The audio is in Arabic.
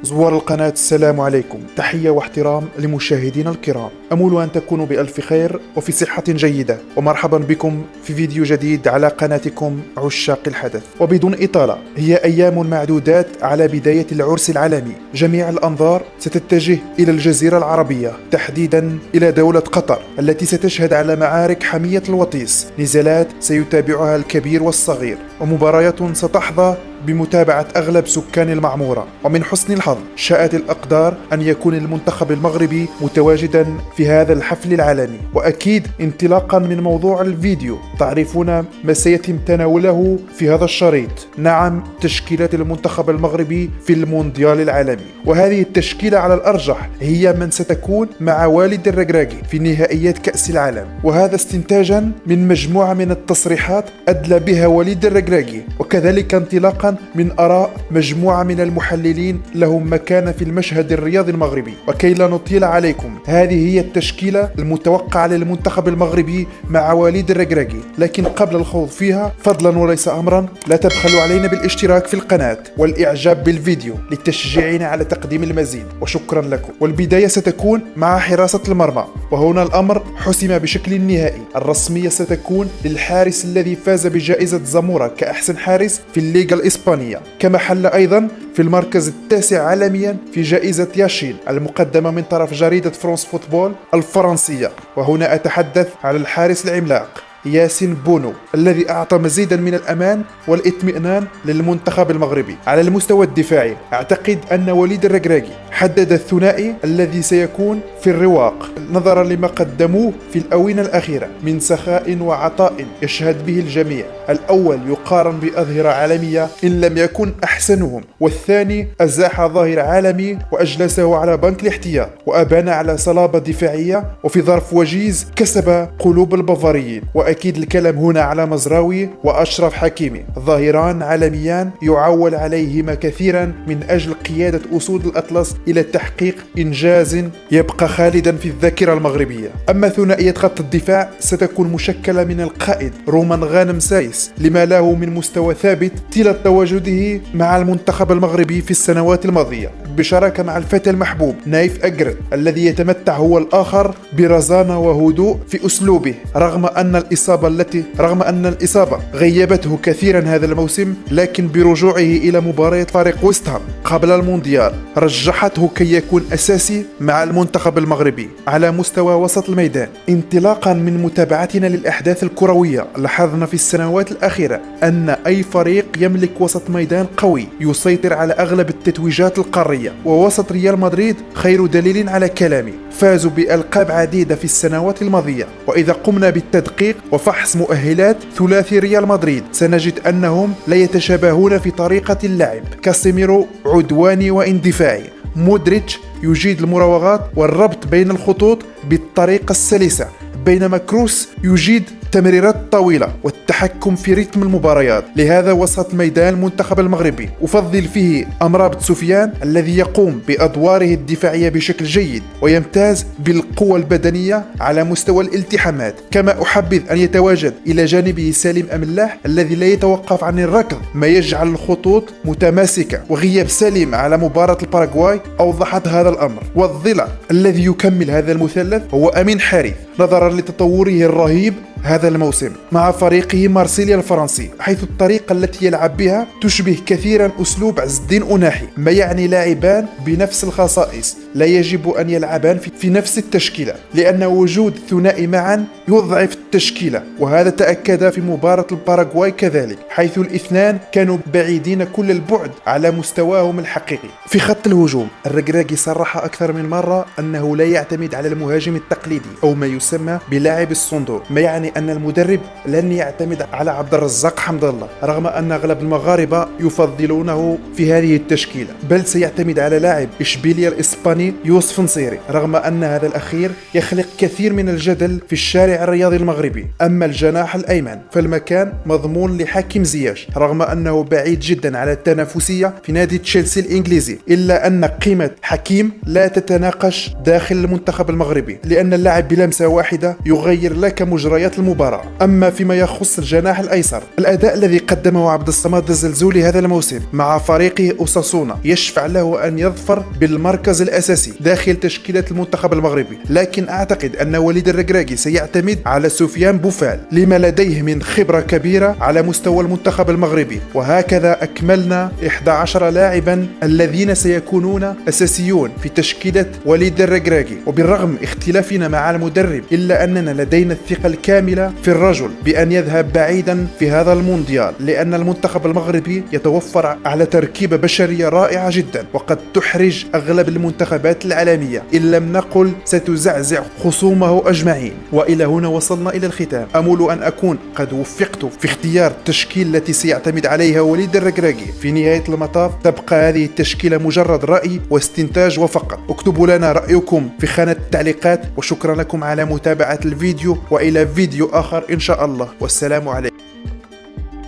زوار القناة السلام عليكم، تحية واحترام لمشاهدينا الكرام. أمل أن تكونوا بألف خير وفي صحة جيدة، ومرحبا بكم في فيديو جديد على قناتكم عشاق الحدث. وبدون إطالة، هي أيام معدودات على بداية العرس العالمي. جميع الأنظار ستتجه إلى الجزيرة العربية، تحديدا إلى دولة قطر التي ستشهد على معارك حمية الوطيس، نزالات سيتابعها الكبير والصغير، ومباريات ستحظى بمتابعة أغلب سكان المعمورة. ومن حسن الحظ شاءت الأقدار أن يكون المنتخب المغربي متواجدا في هذا الحفل العالمي. وأكيد انطلاقا من موضوع الفيديو تعرفون ما سيتم تناوله في هذا الشريط. نعم، تشكيلة المنتخب المغربي في المونديال العالمي، وهذه التشكيلة على الأرجح هي من ستكون مع والد الركراكي في نهائيات كأس العالم، وهذا استنتاجا من مجموعة من التصريحات أدلى بها والد الركراكي، وكذلك انطلاقا من آراء مجموعة من المحللين لهم مكانة في المشهد الرياضي المغربي. وكي لا نطيل عليكم، هذه هي التشكيلة المتوقعة للمنتخب المغربي مع وليد الركراكي. لكن قبل الخوض فيها، فضلا وليس أمرا، لا تبخلوا علينا بالاشتراك في القناة والإعجاب بالفيديو لتشجيعنا على تقديم المزيد، وشكرا لكم. والبداية ستكون مع حراسة المرمى، وهنا الأمر حسم بشكل نهائي. الرسمية ستكون للحارس الذي فاز بجائزة زامورا كأحسن حارس في الليغا الإسبانية، كما حل أيضا في المركز التاسع عالميا في جائزة ياشين المقدمة من طرف جريدة فرانس فوتبول الفرنسية. وهنا أتحدث على الحارس العملاق ياسين بونو الذي أعطى مزيدا من الأمان والاطمئنان للمنتخب المغربي. على المستوى الدفاعي، أعتقد أن وليد الركراكي حدد الثنائي الذي سيكون في الرواق نظرا لما قدموه في الآونة الأخيرة من سخاء وعطاء يشهد به الجميع. الأول يقارن بأظهرة عالمية إن لم يكن أحسنهم، والثاني أزاح ظاهر عالمي وأجلسه على بنك الاحتياط، وأبان على صلابة دفاعية، وفي ظرف وجيز كسب قلوب البافاريين. وأكيد الكلام هنا على مزراوي وأشرف حكيمي، ظاهران عالميان يعول عليهما كثيرا من أجل قيادة أسود الأطلس إلى تحقيق إنجاز يبقى خالدا في الذاكرة المغربية. أما ثنائية خط الدفاع ستكون مشكلة من القائد رومان غانم سايس، لما له من مستوى ثابت طيلة تواجده مع المنتخب المغربي في السنوات الماضية، بشراكة مع الفتى المحبوب نايف أجرد الذي يتمتع هو الآخر برزانة وهدوء في أسلوبه. رغم أن الإصابة غيبته كثيرا هذا الموسم، لكن برجوعه إلى مباراة فريق ويستهام قبل المونديال رجحته كي يكون أساسي مع المنتخب المغربي على مستوى وسط الميدان. انطلاقا من متابعتنا للأحداث الكروية، لاحظنا في السنوات الأخيرة أن أي فريق يملك وسط ميدان قوي يسيطر على أغلب التتويجات القارية، ووسط ريال مدريد خير دليل على كلامي. فازوا بألقاب عديدة في السنوات الماضية، وإذا قمنا بالتدقيق وفحص مؤهلات ثلاثي ريال مدريد سنجد أنهم لا يتشابهون في طريقة اللعب. كاسيميرو عدواني واندفاعي، مودريتش يجيد المراوغات والربط بين الخطوط بالطريقة السلسة، بينما كروس يجيد التمريرات الطويلة والتحكم في رتم المباريات. لهذا وسط ميدان المنتخب المغربي أفضل فيه أمرابط سفيان الذي يقوم بأدواره الدفاعية بشكل جيد ويمتاز بالقوة البدنية على مستوى الالتحامات. كما أحبذ أن يتواجد إلى جانبه سالم أملاح الذي لا يتوقف عن الركض، ما يجعل الخطوط متماسكة. وغياب سالم على مباراة الباراغواي أوضحت هذا الأمر. والضلع الذي يكمل هذا المثلث هو أمين حارث، نظرا لتطوره الرهيب هذا الموسم مع فريقه مارسيليا الفرنسي، حيث الطريقة التي يلعب بها تشبه كثيرا أسلوب عز الدين أناحي، ما يعني لاعبان بنفس الخصائص لا يجب أن يلعبان في نفس التشكيلة، لأن وجود ثنائي معا يضعف التشكيلة. وهذا تأكد في مباراة الباراغواي كذلك، حيث الاثنان كانوا بعيدين كل البعد على مستواهم الحقيقي. في خط الهجوم، الركراكي صرح أكثر من مرة أنه لا يعتمد على المهاجم التقليدي أو ما يسمى بلاعب الصندوق، ما يعني أن المدرب لن يعتمد على عبد الرزاق حمد الله، رغم أن أغلب المغاربة يفضلونه في هذه التشكيلة، بل سيعتمد على لاعب إشبيليا الإسباني يوسف نصيري، رغم أن هذا الأخير يخلق كثير من الجدل في الشارع الرياضي المغربي. أما الجناح الأيمن فالمكان مضمون لحكيم زياش، رغم أنه بعيد جدا على التنافسية في نادي تشيلسي الإنجليزي، إلا أن قيمة حكيم لا تتناقش داخل المنتخب المغربي، لأن اللاعب بلمسة واحدة يغير لك مجريات المباراة. المباراة. أما فيما يخص الجناح الأيسر، الأداء الذي قدمه عبد الصمد الزلزولي هذا الموسم مع فريقه أوساسونا يشفع له أن يظفر بالمركز الأساسي داخل تشكيلة المنتخب المغربي، لكن أعتقد أن وليد الركراكي سيعتمد على سفيان بوفال لما لديه من خبرة كبيرة على مستوى المنتخب المغربي. وهكذا أكملنا 11 لاعبا الذين سيكونون أساسيون في تشكيلة وليد الركراكي. وبالرغم اختلافنا مع المدرب إلا أننا لدينا الثقة الكاملة في الرجل بأن يذهب بعيدا في هذا المونديال، لأن المنتخب المغربي يتوفر على تركيبة بشرية رائعة جدا وقد تحرج أغلب المنتخبات العالمية، إن لم نقل ستزعزع خصومه أجمعين. وإلى هنا وصلنا إلى الختام. أمل أن أكون قد وفقت في اختيار التشكيل التي سيعتمد عليها وليد الركراكي. في نهاية المطاف تبقى هذه التشكيلة مجرد رأي واستنتاج وفقط. اكتبوا لنا رأيكم في خانة التعليقات، وشكرا لكم على متابعة الفيديو، وإلى فيديو آخر إن شاء الله، والسلام عليكم.